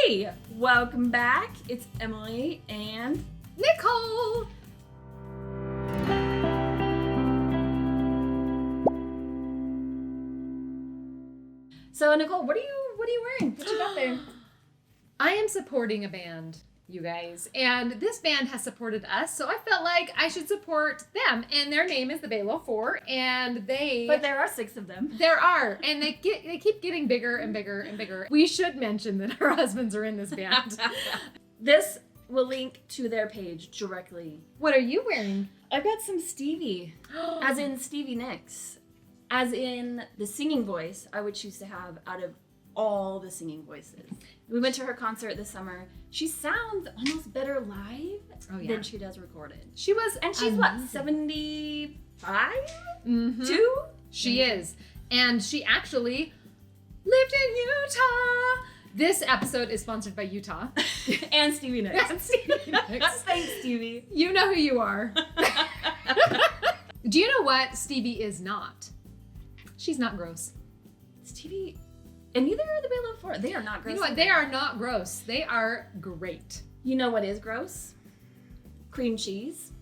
Hey, welcome back. It's Emily and Nicole. So Nicole, what are you wearing? What you got there? I am supporting a band, you guys, and this band has supported us, so I felt like I should support them. And their name is the Balo 4, and But there are 6 of them. There are, and they keep getting bigger and bigger and bigger. We should mention that our husbands are in this band. This will link to their page directly. What are you wearing? I've got some Stevie, as in Stevie Nicks, as in the singing voice I would choose to have out of all the singing voices. We went to her concert this summer. She sounds almost better live than she does recorded. She was, and she's amazing. what, 75? Mm-hmm. 2? She is. And she actually lived in Utah. This episode is sponsored by Utah. And Stevie Nicks. And Stevie Nicks. Thanks, Stevie. You know who you are. Do you know what Stevie is not? She's not gross. Stevie, and neither are the Balo 4. They are not gross. You know what? They are not gross. They are great. You know what is gross? Cream cheese.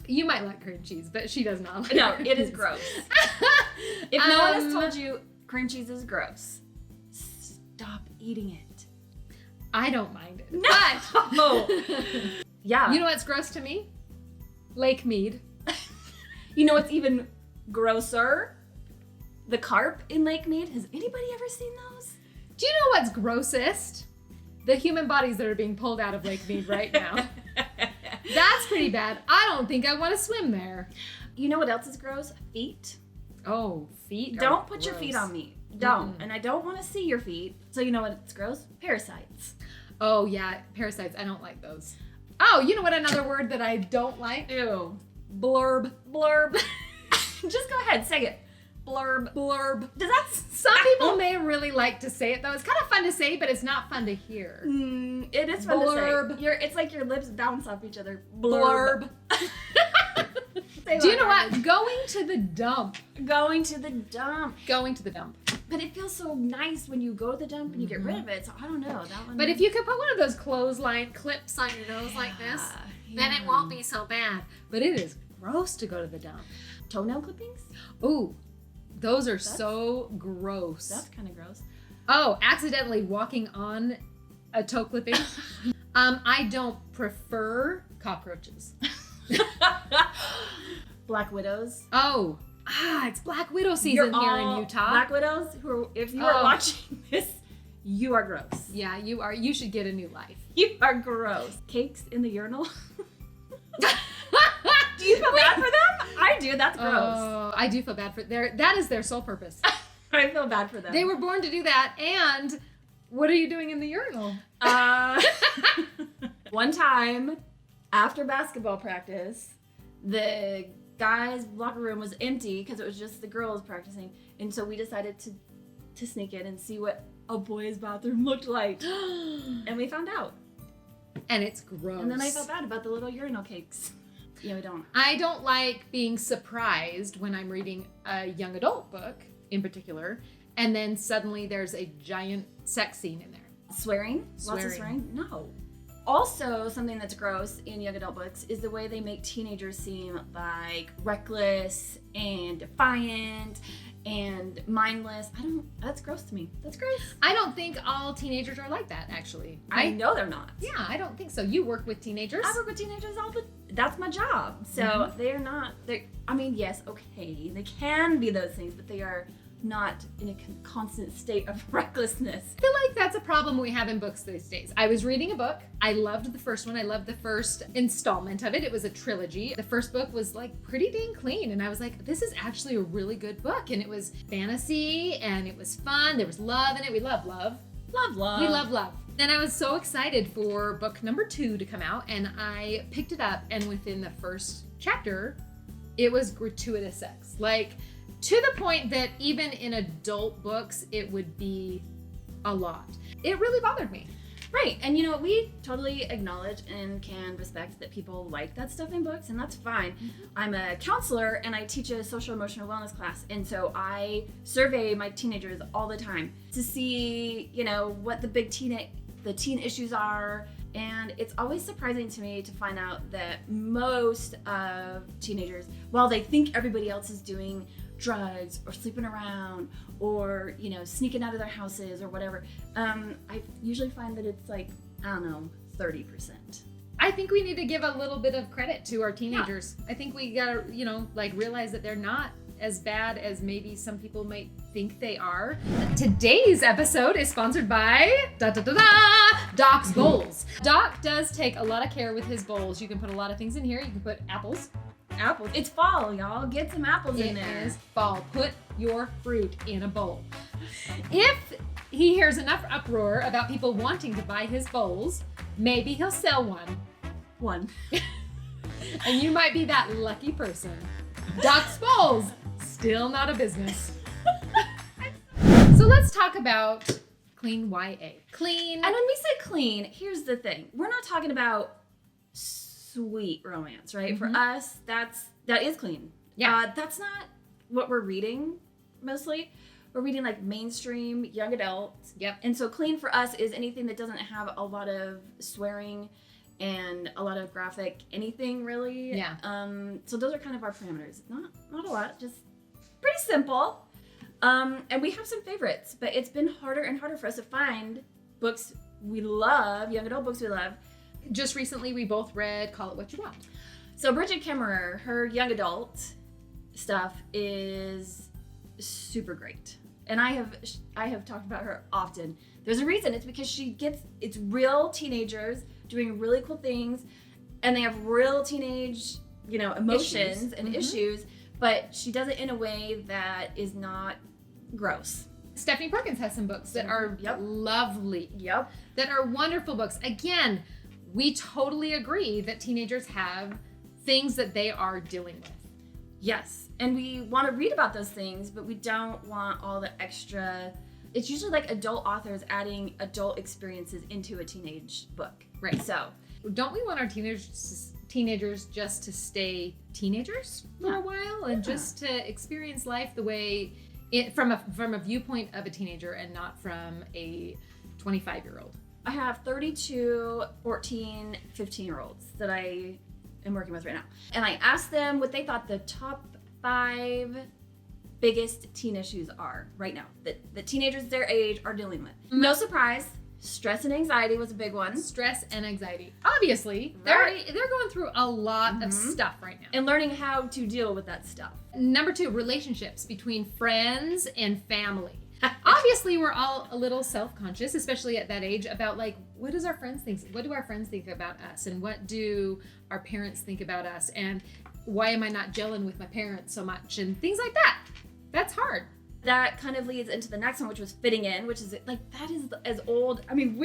You might like cream cheese, but she does not like No, cream it is cheese. gross. If no one has told you cream cheese is gross, stop eating it. I don't mind it. No. Yeah. You know what's gross to me? Lake Mead. You know what's even grosser? The carp in Lake Mead. Has anybody ever seen those? Do you know what's grossest? The human bodies that are being pulled out of Lake Mead right now. That's pretty bad. I don't think I want to swim there. You know what else is gross? Feet. Oh, feet. Don't put your feet on me. Don't. And I don't want to see your feet. So you know what's gross? Parasites. Oh yeah, parasites. I don't like those. Oh, you know what? Another word that I don't like? Ew. Blurb. Blurb. Just go ahead, say it. Blurb. Blurb. Does that? Some people may really like to say it though. It's kind of fun to say, but it's not fun to hear. It is fun Blurb. to say. It's like your lips bounce off each other. Blurb. Do you know what? Going to the dump. Going to the dump. Going to the dump. But it feels so nice when you go to the dump and you get rid of it. So I don't know. That one. But if you could put one of those clothesline clips on your nose like this, then it won't be so bad. But it is gross to go to the dump. Toenail clippings? Ooh, those are so gross. That's kind of gross. Oh, accidentally walking on a toe clipping. I don't prefer cockroaches. Black widows. Oh, it's Black Widow season here in Utah. Black widows, if you are watching this, you are gross. Yeah, you are. You should get a new life. You are gross. Cakes in the urinal. Do you feel bad for them? I do. That's gross. Oh, I do feel bad for that is their sole purpose. I feel bad for them. They were born to do that. And what are you doing in the urinal? One time after basketball practice, the guys' locker room was empty because it was just the girls practicing, and so we decided to sneak in and see what a boys' bathroom looked like, and we found out. And it's gross. And then I felt bad about the little urinal cakes. Yeah, we don't. I don't like being surprised when I'm reading a young adult book, in particular, and then suddenly there's a giant sex scene in there. Swearing? Lots of swearing? No. Also, something that's gross in young adult books is the way they make teenagers seem like reckless and defiant and mindless. That's gross to me. That's gross. I don't think all teenagers are like that, actually. I know they're not. Yeah, I don't think so. You work with teenagers. I work with teenagers that's my job. So they're not, yes, okay, they can be those things, but they are not in a constant state of recklessness. I feel like that's a problem we have in books these days. I was reading a book. I loved the first one. I loved the first installment of it. It was a trilogy. The first book was like pretty dang clean. And I was like, this is actually a really good book. And it was fantasy and it was fun. There was love in it. We love love. Love. We love love. And I was so excited for book number 2 to come out. And I picked it up. And within the first chapter, it was gratuitous sex. Like, to the point that even in adult books, it would be a lot. It really bothered me. Right, and you know, we totally acknowledge and can respect that people like that stuff in books, and that's fine. I'm a counselor and I teach a social emotional wellness class, and so I survey my teenagers all the time to see, you know, what the big the teen issues are. And it's always surprising to me to find out that most of teenagers, while they think everybody else is doing drugs or sleeping around or, sneaking out of their houses or whatever, I usually find that it's like, 30%. I think we need to give a little bit of credit to our teenagers. Yeah. I think we gotta, realize that they're not as bad as maybe some people might think they are. Today's episode is sponsored by Doc's Bowls. Doc does take a lot of care with his bowls. You can put a lot of things in here. You can put apples. It's fall, y'all. Get some apples in there. It is fall. Put your fruit in a bowl. If he hears enough uproar about people wanting to buy his bowls, maybe he'll sell one. And you might be that lucky person. Doc's Bowls, still not a business. So let's talk about clean YA. Clean. And when we say clean, here's the thing. We're not talking about sweet romance, right? Mm-hmm. For us, that is clean. Yeah. That's not what we're reading mostly. We're reading like mainstream young adult. Yep. And so clean for us is anything that doesn't have a lot of swearing and a lot of graphic anything really. Yeah. So those are kind of our parameters. Not a lot, just pretty simple. And we have some favorites, but it's been harder and harder for us to find books we love, young adult books we love. Just recently, we both read Call It What You Want. So Bridget Kemmerer, her young adult stuff is super great. And I have talked about her often. There's a reason. It's because it's real teenagers doing really cool things, and they have real teenage, emotions and issues, but she does it in a way that is not gross. Stephanie Perkins has some books that are lovely. Yep. That are wonderful books. Again, we totally agree that teenagers have things that they are dealing with. Yes. And we want to read about those things, but we don't want all the extra. It's usually like adult authors adding adult experiences into a teenage book. Right. So, don't we want our teenagers just to stay teenagers for a while and just to experience life the way from a viewpoint of a teenager and not from a 25-year-old? I have 32, 14, 15-year-olds that I am working with right now. And I asked them what they thought the top 5 biggest teen issues are right now that teenagers their age are dealing with. Mm-hmm. No surprise, stress and anxiety was a big one. Stress and anxiety. Obviously, right. they're going through a lot of stuff right now. And learning how to deal with that stuff. Number 2, relationships between friends and family. Obviously, we're all a little self-conscious, especially at that age, about like, what do our friends think about us? And what do our parents think about us? And why am I not gelling with my parents so much? And things like that. That's hard. That kind of leads into the next one, which was fitting in, which is like, that is as old. I mean,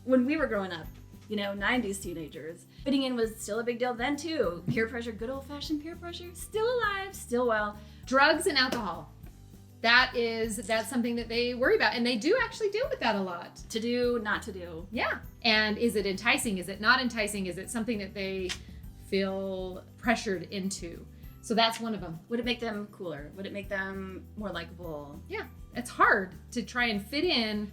when we were growing up, 90s teenagers, fitting in was still a big deal then too. Peer pressure, good old fashioned peer pressure, still alive, still well. Drugs and alcohol. That's something that they worry about. And they do actually deal with that a lot. To do, not to do. Yeah. And is it enticing? Is it not enticing? Is it something that they feel pressured into? So that's one of them. Would it make them cooler? Would it make them more likable? Yeah. It's hard to try and fit in,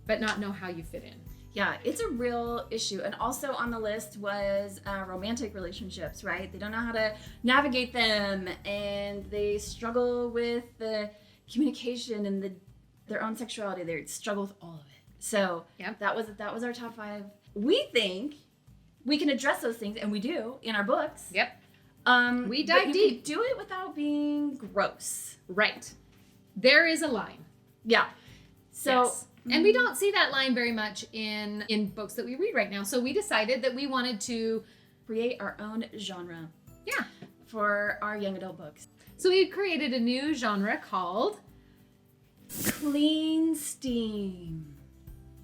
but not know how you fit in. Yeah, it's a real issue. And also on the list was romantic relationships, right? They don't know how to navigate them, and they struggle with the communication and their own sexuality. They struggle with all of it. So that was our top 5. We think we can address those things, and we do in our books. Yep. We but dive you deep. can do it without being gross. Right. There is a line. Yeah. So. Yes. And we don't see that line very much in books that we read right now. So we decided that we wanted to create our own genre. Yeah. For our young adult books. So we created a new genre called Clean Steam.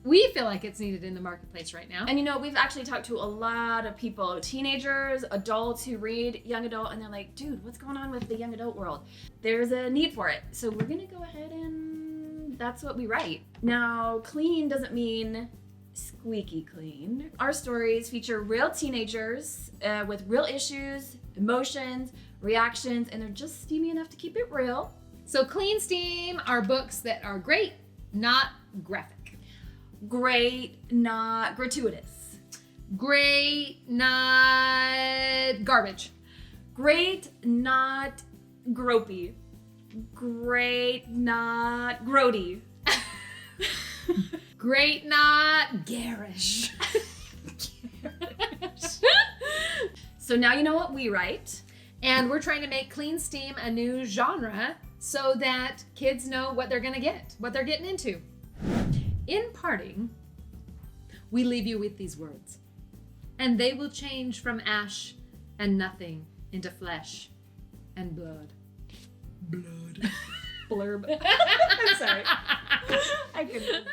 We feel like it's needed in the marketplace right now. And we've actually talked to a lot of people, teenagers, adults who read young adult, and they're like, dude, what's going on with the young adult world? There's a need for it. So we're going to go ahead and that's what we write. Now, clean doesn't mean squeaky clean. Our stories feature real teenagers with real issues, emotions, reactions, and they're just steamy enough to keep it real. So Clean Steam are books that are great, not graphic. Great, not gratuitous. Great, not garbage. Great, not gropey. Great, not grody. Great, not garish. So now you know what we write. And we're trying to make Clean Steam a new genre so that kids know what they're going to get, what they're getting into. In parting, we leave you with these words. And they will change from ash and nothing into flesh and blood. Blood. Blurb. I'm sorry. I couldn't.